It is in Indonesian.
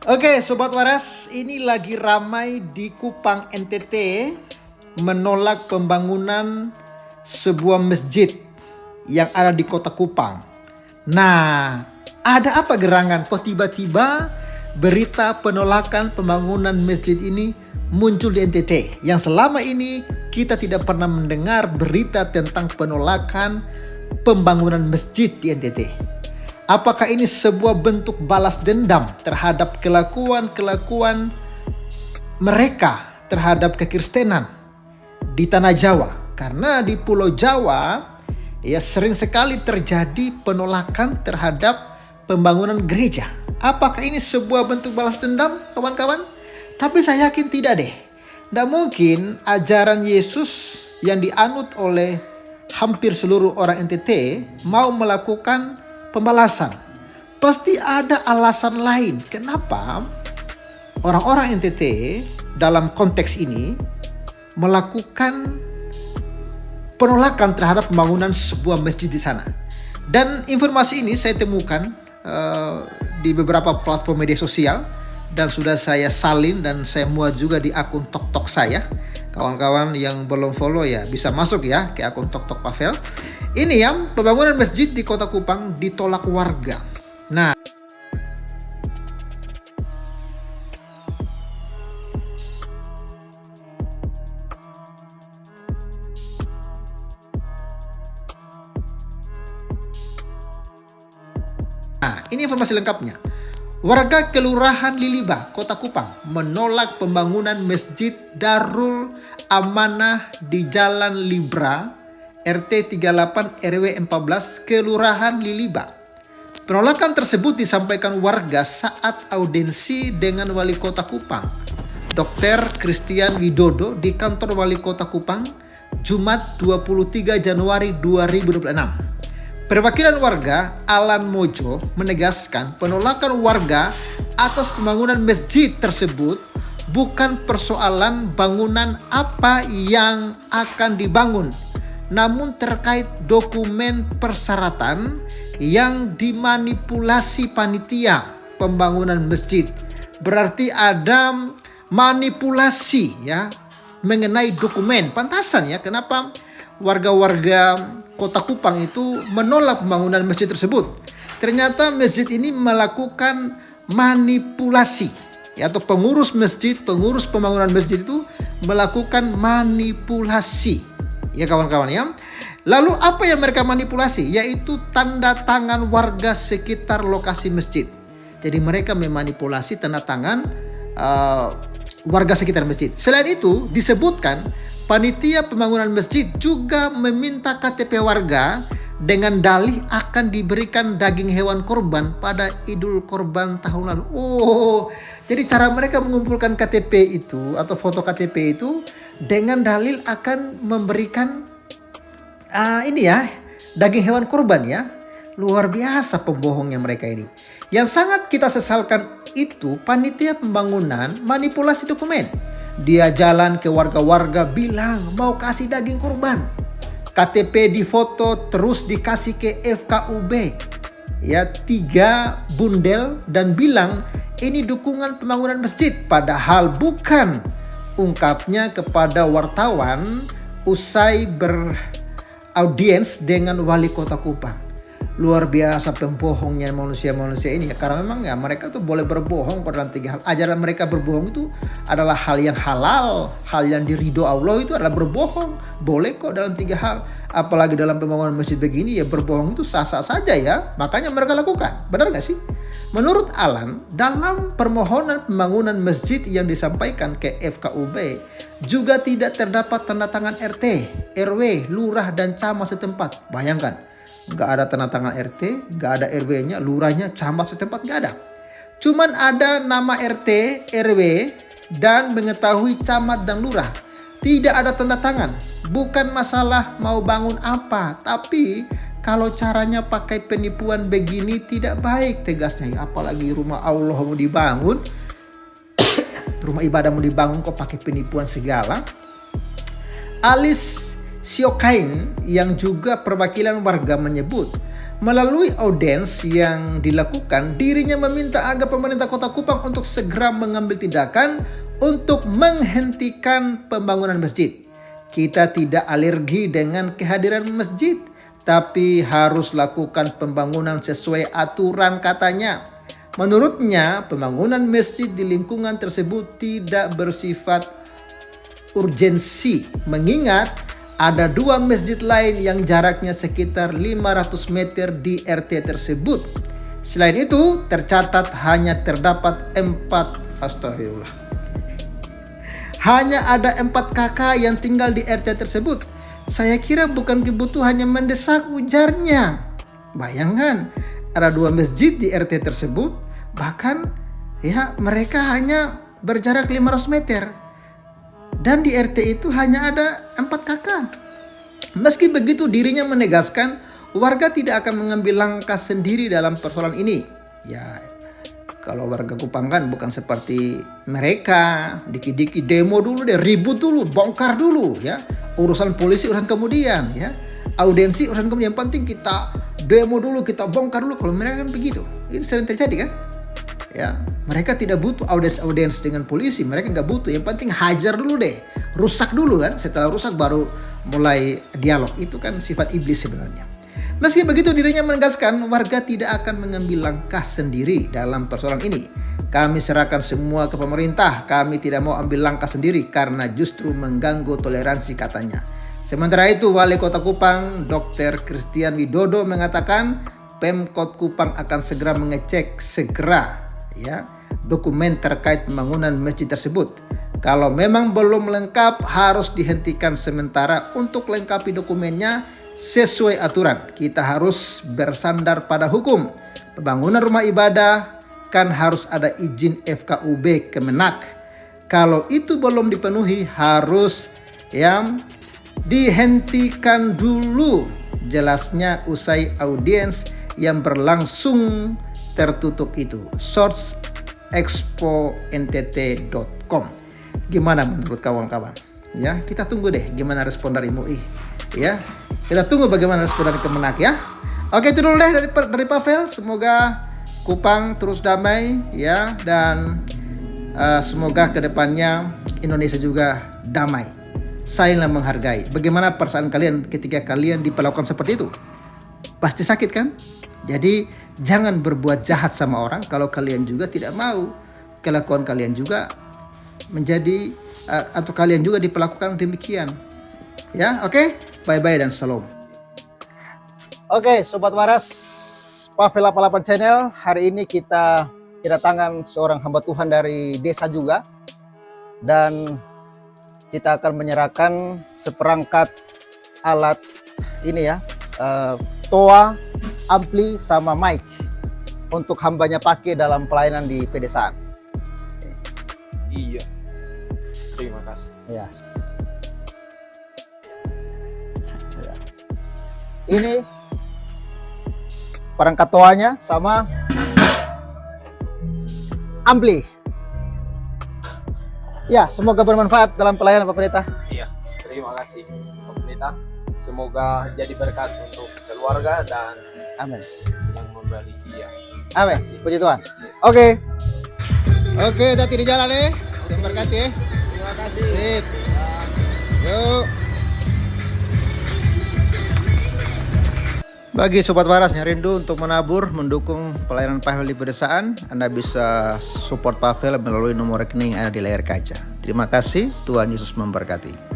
Oke, Sobat Waras, ini lagi ramai di Kupang NTT menolak pembangunan sebuah masjid yang ada di kota Kupang. Nah, ada apa gerangan? Kok tiba-tiba berita penolakan pembangunan masjid ini muncul di NTT? Yang selama ini kita tidak pernah mendengar berita tentang penolakan pembangunan masjid di NTT. Apakah ini sebuah bentuk balas dendam terhadap kelakuan-kelakuan mereka terhadap kekristenan di tanah Jawa? Karena di Pulau Jawa ya sering sekali terjadi penolakan terhadap pembangunan gereja. Apakah ini sebuah bentuk balas dendam, kawan-kawan? Tapi saya yakin tidak deh. Tidak mungkin ajaran Yesus yang dianut oleh hampir seluruh orang NTT mau melakukan pembalasan. Pasti ada alasan lain kenapa orang-orang NTT dalam konteks ini melakukan penolakan terhadap pembangunan sebuah masjid di sana. Dan informasi ini saya temukan di beberapa platform media sosial dan sudah saya salin dan saya muat juga di akun TokTok saya. Kawan-kawan yang belum follow ya bisa masuk ya ke akun TokTok Pavel. Ini ya, pembangunan masjid di kota Kupang ditolak warga. Nah, ini informasi lengkapnya. Warga Kelurahan Liliba, Kota Kupang menolak pembangunan Masjid Darul Amanah di Jalan Libra, RT 38 RW 14, Kelurahan Liliba. Penolakan tersebut disampaikan warga saat audiensi dengan Wali Kota Kupang, Dr. Christian Widodo di kantor Wali Kota Kupang, Jumat 23 Januari 2026. Perwakilan warga Alan Mojo menegaskan penolakan warga atas pembangunan masjid tersebut bukan persoalan bangunan apa yang akan dibangun, namun terkait dokumen persyaratan yang dimanipulasi panitia pembangunan masjid. Berarti ada manipulasi ya mengenai dokumen. Pantasan ya kenapa warga-warga Kota Kupang itu menolak pembangunan masjid tersebut. Ternyata masjid ini melakukan manipulasi ya, atau pengurus pembangunan masjid itu melakukan manipulasi ya kawan-kawan ya. Lalu apa yang mereka manipulasi? Yaitu tanda tangan warga sekitar lokasi masjid. Jadi mereka memanipulasi tanda tangan warga sekitar masjid. Selain itu disebutkan panitia pembangunan masjid juga meminta KTP warga dengan dalih akan diberikan daging hewan korban pada Idul Korban tahun lalu. Oh, jadi cara mereka mengumpulkan KTP itu atau foto KTP itu dengan dalil akan memberikan ini ya daging hewan korban ya. Luar biasa pembohongnya mereka ini. Yang sangat kita sesalkan itu panitia pembangunan manipulasi dokumen. Dia jalan ke warga-warga bilang mau kasih daging korban. KTP di foto terus dikasih ke FKUB. Ya 3 bundel dan bilang ini dukungan pembangunan masjid. Padahal bukan. Ungkapnya kepada wartawan usai beraudiens dengan Wali Kota Kupang. Luar biasa pembohongnya manusia-manusia ini ya, karena memang ya mereka tuh boleh berbohong pada dalam 3 hal. Ajaran mereka berbohong itu adalah hal yang halal, hal yang diridho Allah itu adalah berbohong. Boleh kok dalam 3 hal. Apalagi dalam pembangunan masjid begini ya berbohong itu sah-sah saja ya. Makanya mereka lakukan. Benar gak sih? Menurut Alan, dalam permohonan pembangunan masjid yang disampaikan ke FKUB juga tidak terdapat tanda tangan RT, RW, lurah dan camat setempat. Bayangkan. Nggak ada tanda tangan RT, nggak ada RW-nya, lurahnya, camat setempat nggak ada. Cuman ada nama RT, RW, dan mengetahui camat dan lurah. Tidak ada tanda tangan. Bukan masalah mau bangun apa, tapi kalau caranya pakai penipuan begini tidak baik tegasnya. Apalagi rumah Allah mau dibangun, rumah ibadah mau dibangun kok pakai penipuan segala. Alis Siokain yang juga perwakilan warga menyebut Melalui audiens yang dilakukan, dirinya meminta agar pemerintah Kota Kupang untuk segera mengambil tindakan untuk menghentikan pembangunan masjid. Kita tidak alergi dengan kehadiran masjid, tapi harus lakukan pembangunan sesuai aturan, katanya. Menurutnya, pembangunan masjid di lingkungan tersebut tidak bersifat urgensi, mengingat ada 2 masjid lain yang jaraknya sekitar 500 meter di RT tersebut. Selain itu, tercatat hanya terdapat 4 hanya ada 4 kakak yang tinggal di RT tersebut. Saya kira bukan kebutuhan yang mendesak, ujarnya. Bayangkan, ada 2 masjid di RT tersebut, bahkan ya mereka hanya berjarak 500 meter. Dan di RT itu hanya ada 4 kakak. Meski begitu, dirinya menegaskan warga tidak akan mengambil langkah sendiri dalam persoalan ini. Ya, kalau warga Kupang kan bukan seperti mereka, dikit-dikit demo dulu deh, ribut dulu, bongkar dulu ya. Urusan polisi urusan kemudian ya. Audiensi urusan kemudian, yang penting kita demo dulu, kita bongkar dulu. Kalau mereka kan begitu. Itu sering terjadi kan? Ya, mereka tidak butuh audiens dengan polisi, mereka nggak butuh. Yang penting hajar dulu deh, rusak dulu kan. Setelah rusak baru mulai dialog. Itu kan sifat iblis sebenarnya. Meski begitu, dirinya menegaskan warga tidak akan mengambil langkah sendiri dalam persoalan ini. Kami serahkan semua ke pemerintah. Kami tidak mau ambil langkah sendiri karena justru mengganggu toleransi, katanya. Sementara itu, Wali Kota Kupang, Dr. Christian Widodo, mengatakan Pemkot Kupang akan segera mengecek ya dokumen terkait pembangunan masjid tersebut. Kalau memang belum lengkap, harus dihentikan sementara untuk lengkapi dokumennya sesuai aturan. Kita harus bersandar pada hukum. Pembangunan rumah ibadah kan harus ada izin FKUB Kemenak. Kalau itu belum dipenuhi, harus yang dihentikan dulu, jelasnya usai audiens yang berlangsung tertutup itu. Source expontt.com. Gimana menurut kawan-kawan? Ya, kita tunggu deh gimana respon dari MUI. Ya, kita tunggu bagaimana respon dari Kemenak ya. Oke, itu dulu deh dari Pavel. Semoga Kupang terus damai ya, dan semoga kedepannya Indonesia juga damai. Saling menghargai. Bagaimana perasaan kalian ketika kalian diperlakukan seperti itu? Pasti sakit kan? Jadi jangan berbuat jahat sama orang kalau kalian juga tidak mau kelakuan kalian juga menjadi atau kalian juga diperlakukan demikian. Ya, oke? Bye-bye dan salam. Oke, Sobat Waras, Pavel 88 Channel. Hari ini kita kedatangan seorang hamba Tuhan dari desa juga. Dan kita akan menyerahkan seperangkat alat ini ya, toa, ampli, sama mic untuk hambanya pakai dalam pelayanan di pedesaan. Iya, terima kasih. Ya. Ini perangkat toanya sama ampli. Ya, semoga bermanfaat dalam pelayanan Pak Pendeta. Iya, terima kasih Pak Pendeta. Semoga jadi berkat untuk keluarga dan Amin. yang memberi dia. Amin. Puji Tuhan. Oke. Oke, hati di jalan ya. Tuhan berkati ya. Terima kasih. Sip. Yuk. Bagi Sobat Waras yang rindu untuk menabur, mendukung pelayanan Pavel di pedesaan, Anda bisa support Pavel melalui nomor rekening yang ada di layar kaca. Terima kasih, Tuhan Yesus memberkati.